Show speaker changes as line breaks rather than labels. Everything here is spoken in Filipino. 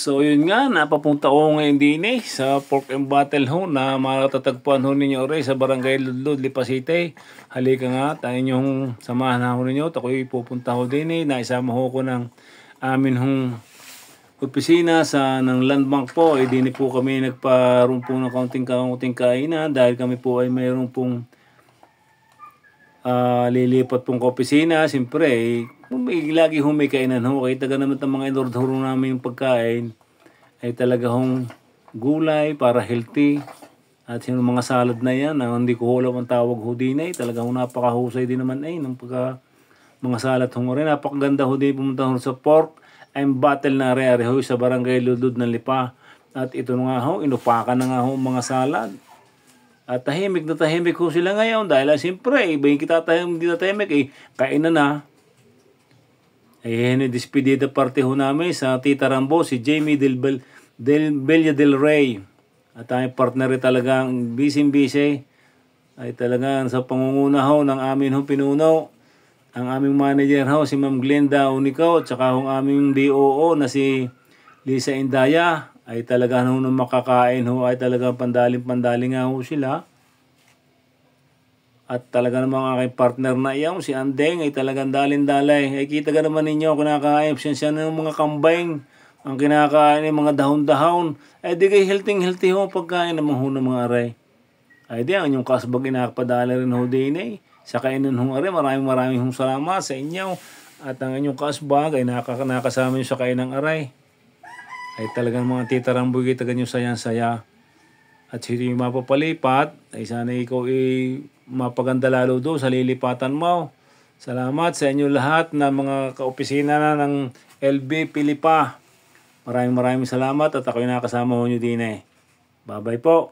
So yun nga, napapunta ko ngayon din sa Pork and Battle ho na matatagpuan ho ninyo rin sa Barangay Ludlod, Lipa City. Halika nga, tayo nyong samahan ho ninyo. Ako'y pupunta ho din naisama ho ko ng amin hong opisina ng Land Bank po. Din po kami nagparoon po ng kaunting kainan dahil kami po ay mayroon pong lilipat pong opisina. Siyempre, lagi may kainan ho. Kaya taga naman ang mga inordoro namin yung pagkain ay talaga hong gulay para healthy. At yung mga salad na yan, hindi ko alam ang tawag ho din talaga napakahusay din naman ng mga salad ho rin. Napakaganda ho din pumunta ho sa Pork and Battle na rin ho sa Barangay Ludlod ng Lipa. At ito nga ho, inupakan na nga ho mga salad. At tahimik na tahimik ho sila ngayon dahil siyempre, iba yung hindi na tahimik kain na. Despedida party ho namin sa Tita Rambo, si Jamie del Bella del Rey. At ang partner talagang busy ay talagang sa pangunguna ho ng amin ho pinuno. Ang aming manager ho si Ma'am Glenda Unico at saka ang aming DOO na si Lisa Indaya ay talaga nung makakain ho ay talagang pandaling nga ho sila. At talaga namang aking partner na iyaw, si Andeng ay talagang dalin-dalay. Ay kita ka naman ninyo, kinakain siya ng mga kambing. Ang kinakain ay mga dahon-dahon. Ay di kayo healthy ho pagkain naman ho ng mga aray. Ay di ang inyong kasbag inakapadala rin ho din sa kainan ho aray. Maraming hong salamat sa inyo. At ang inyong kasbag ay nakasama nyo sa kainang aray. Ay talagang mga Tita Rambo kita ganyo sayang-saya. At hindi mapapalipat, ay sana ikaw mapaganda lalo doon sa lilipatan mo. Salamat sa inyo lahat na mga kaopisina na ng LB Pilipa. Maraming salamat at ako'y nakasama ho nyo din Bye-bye po.